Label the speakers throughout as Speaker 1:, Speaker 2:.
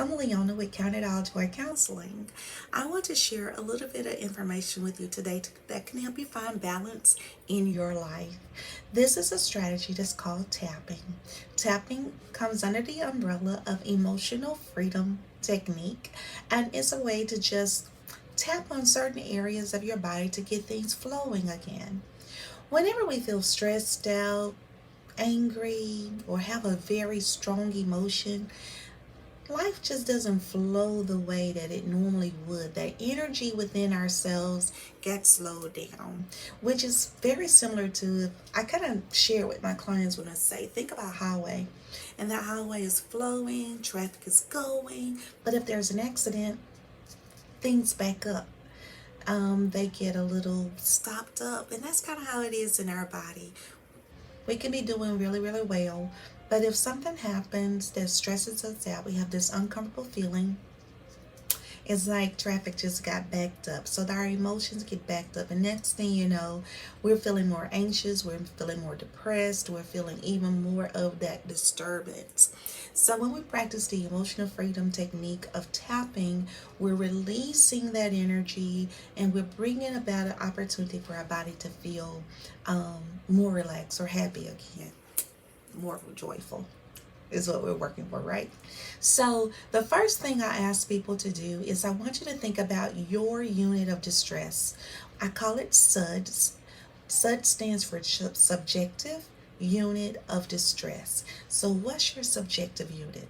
Speaker 1: I'm Leona with Count It All Joy Counseling. I want to share a little bit of information with you today that can help you find balance in your life. This is a strategy that's called tapping. Tapping comes under the umbrella of emotional freedom technique, and it's a way to just tap on certain areas of your body to get things flowing again. Whenever we feel stressed out, angry, or have a very strong emotion, life just doesn't flow the way that it normally would. That energy within ourselves gets slowed down, which is very similar to, I kind of share with my clients when I say, think about a highway, and that highway is flowing, traffic is going, but if there's an accident, things back up. They get a little stopped up, and that's kind of how it is in our body. We can be doing really, really well, but if something happens that stresses us out, we have this uncomfortable feeling. It's like traffic just got backed up. So our emotions get backed up. And next thing you know, we're feeling more anxious, we're feeling more depressed, we're feeling even more of that disturbance. So when we practice the emotional freedom technique of tapping, we're releasing that energy and we're bringing about an opportunity for our body to feel more relaxed or happy again, more joyful is what we're working for, right? So, the first thing I ask people to do is I want you to think about your unit of distress. I call it SUDS. SUDS stands for Subjective Unit of Distress. So, what's your subjective unit?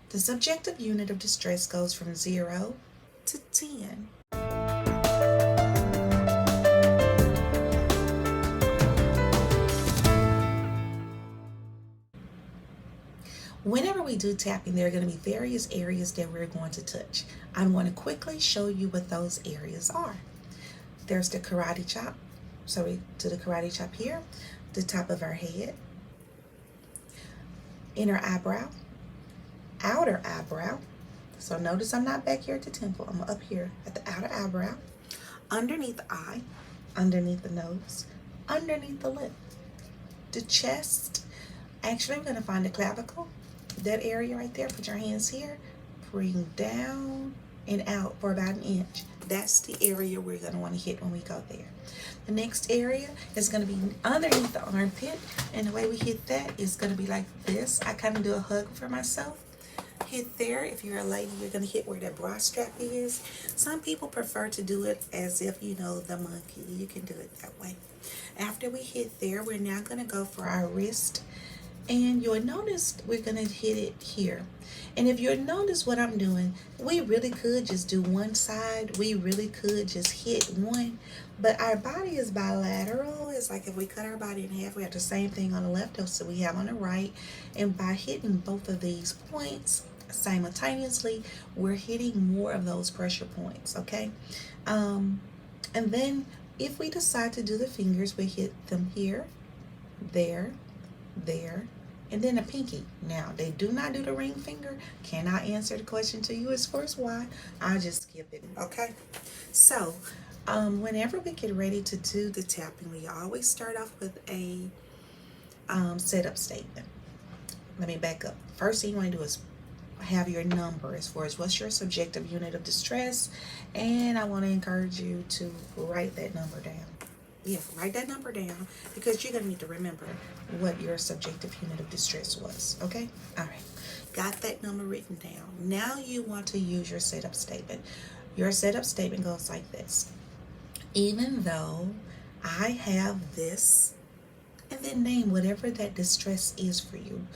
Speaker 1: The subjective unit of distress goes from 0 to 10. Whenever we do tapping, there are going to be various areas that we're going to touch. I'm going to quickly show you what those areas are. There's the karate chop. So we do the karate chop here, the top of our head, inner eyebrow, outer eyebrow. So notice I'm not back here at the temple. I'm up here at the outer eyebrow, underneath the eye, underneath the nose, underneath the lip, the chest. Actually, we're going to find the clavicle, that area right there. Put your hands here, bring down and out for about an inch. That's the area we're going to want to hit when we go there. The next area is going to be underneath the armpit, and the way we hit that is going to be like this. I kind of do a hug for myself. Hit there. If you're a lady, you're going to hit where that bra strap is. Some people prefer to do it as if you know the monkey. You can do it that way. After we hit there, we're now going to go for our wrist. And you'll notice we're going to hit it here. And if you'll notice what I'm doing, we really could just do one side. We really could just hit one. But our body is bilateral. It's like if we cut our body in half, we have the same thing on the left as we have on the right. And by hitting both of these points simultaneously, we're hitting more of those pressure points, okay? And then if we decide to do the fingers, we hit them here, there, and then a pinky. Now, they do not do the ring finger. Cannot answer the question to you as far as why. I just skip it, okay? So, whenever we get ready to do the tapping, we always start off with a setup statement. Let me back up. First thing you want to do is have your number as far as what's your subjective unit of distress, and I want to encourage you to write that number down. Yeah, write that number down because you're going to need to remember what your subjective unit of distress was, okay? All right, got that number written down. Now you want to use your setup statement. Your setup statement goes like this. Even though I have this, and then name whatever that distress is for you.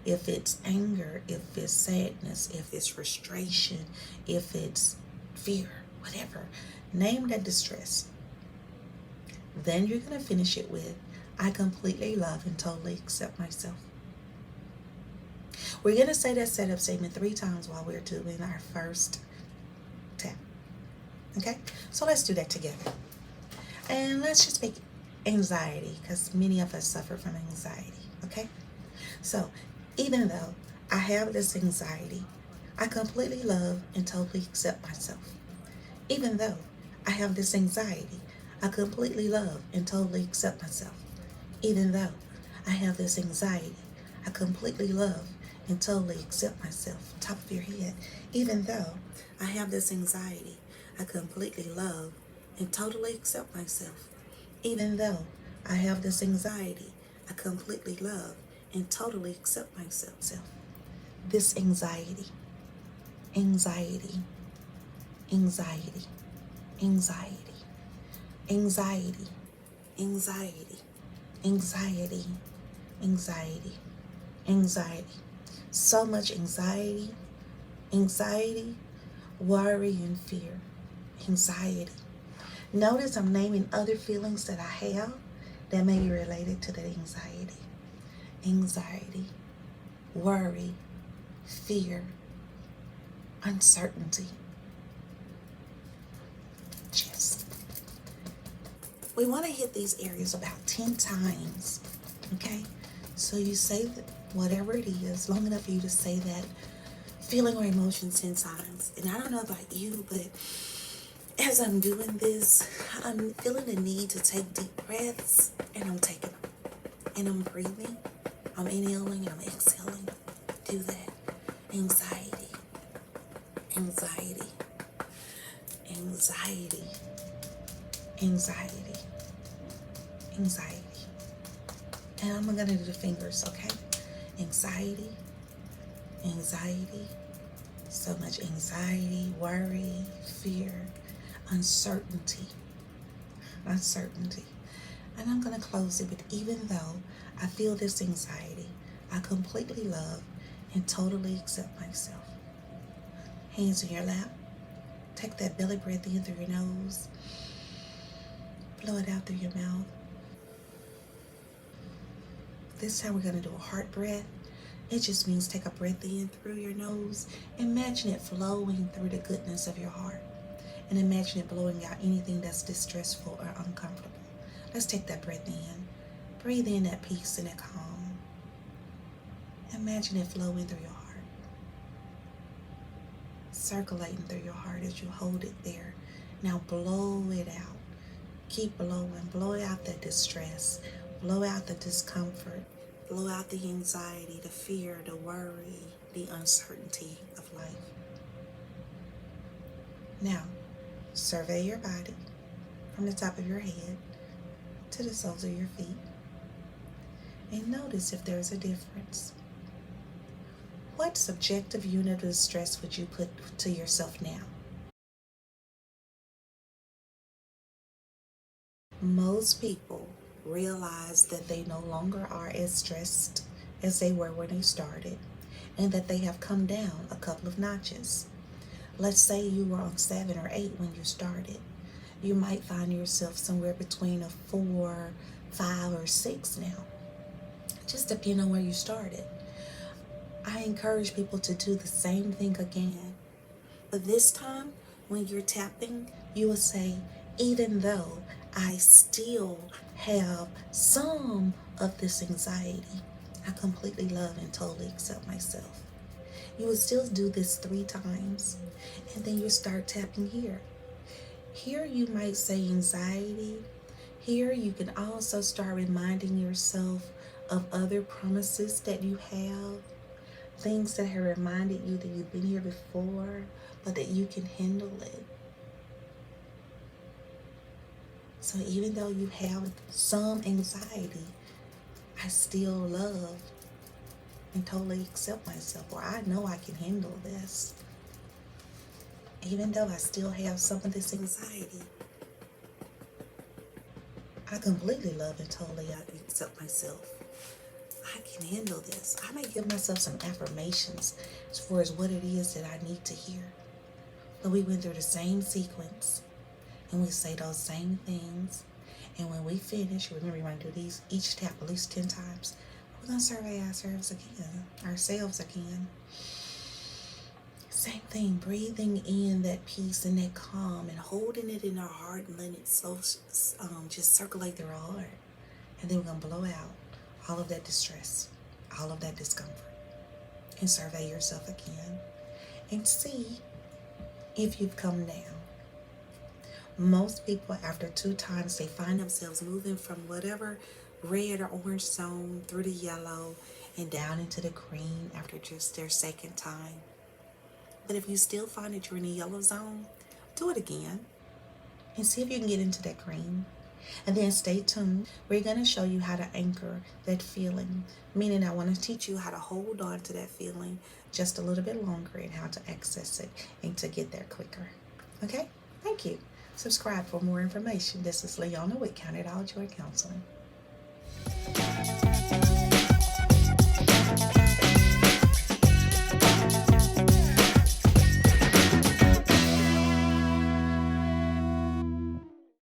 Speaker 1: If it's anger, if it's sadness, if it's frustration, if it's fear, whatever. Name that distress. Then you're going to finish it with, I completely love and totally accept myself. We're going to say that setup statement 3 times while we're doing our first tap. Okay? So let's do that together. And let's just make anxiety, because many of us suffer from anxiety. Okay? So, even though I have this anxiety, I completely love and totally accept myself. Even though I have this anxiety, I completely love and totally accept myself. Even though I have this anxiety, I completely love and totally accept myself. Top of your head. Even though I have this anxiety, I completely love and totally accept myself. Even though I have this anxiety, I completely love and totally accept myself. This anxiety, anxiety, anxiety, anxiety, anxiety, anxiety, anxiety, anxiety, anxiety. So much anxiety, anxiety, worry, and fear. Anxiety. Notice I'm naming other feelings that I have that may be related to that anxiety. Anxiety, worry, fear, uncertainty. Just. We want to hit these areas about 10 times. Okay? So you say whatever it is, long enough for you to say that feeling or emotion 10 times. And I don't know about you, but as I'm doing this, I'm feeling the need to take deep breaths, and I'm taking them. And I'm breathing. I'm inhaling and I'm exhaling. Do that. Anxiety. Anxiety. Anxiety. Anxiety. Anxiety. And I'm going to do the fingers, okay? Anxiety. Anxiety. So much anxiety, worry, fear, uncertainty. Uncertainty. And I'm going to close it with, even though I feel this anxiety, I completely love and totally accept myself. Hands in your lap. Take that belly breath in through your nose. Blow it out through your mouth. This time we're going to do a heart breath. It just means take a breath in through your nose. Imagine it flowing through the goodness of your heart. And imagine it blowing out anything that's distressful or uncomfortable. Let's take that breath in. Breathe in that peace and that calm. Imagine it flowing through your heart. Circulating through your heart as you hold it there. Now blow it out. Keep blowing. Blow out the distress. Blow out the discomfort. Blow out the anxiety, the fear, the worry, the uncertainty of life. Now, survey your body from the top of your head to the soles of your feet and notice if there's a difference. What subjective unit of stress would you put to yourself now? Most people realize that they no longer are as stressed as they were when they started, and that they have come down a couple of notches. Let's say you were on 7 or 8 when you started. You might find yourself somewhere between a 4, 5, or 6 now. Just depending on where you started. I encourage people to do the same thing again. But this time, when you're tapping, you will say, even though I still have some of this anxiety, I completely love and totally accept myself. You will still do this 3 times, and then you start tapping here. Here you might say anxiety. Here you can also start reminding yourself of other promises that you have, things that have reminded you that you've been here before, but that you can handle it. So even though you have some anxiety, I still love and totally accept myself, or I know I can handle this. Even though I still have some of this anxiety, I completely love and totally accept myself. I can handle this. I may give myself some affirmations as far as what it is that I need to hear. But we went through the same sequence, and we say those same things. And when we finish, remember, you want to do these each tap at least 10 times. We're going to survey ourselves again. Same thing, breathing in that peace and that calm and holding it in our heart and letting it just circulate through our heart. And then we're going to blow out all of that distress, all of that discomfort. And survey yourself again and see if you've come down. Most people, after 2 times, they find themselves moving from whatever red or orange zone through the yellow, and down into the green after just their second time. But if you still find that you're in the yellow zone, do it again and see if you can get into that green. And then stay tuned. We're going to show you how to anchor that feeling, meaning I want to teach you how to hold on to that feeling just a little bit longer and how to access it and to get there quicker. Okay? Thank you. Subscribe for more information. This is Leona with Count It All Joy Counseling.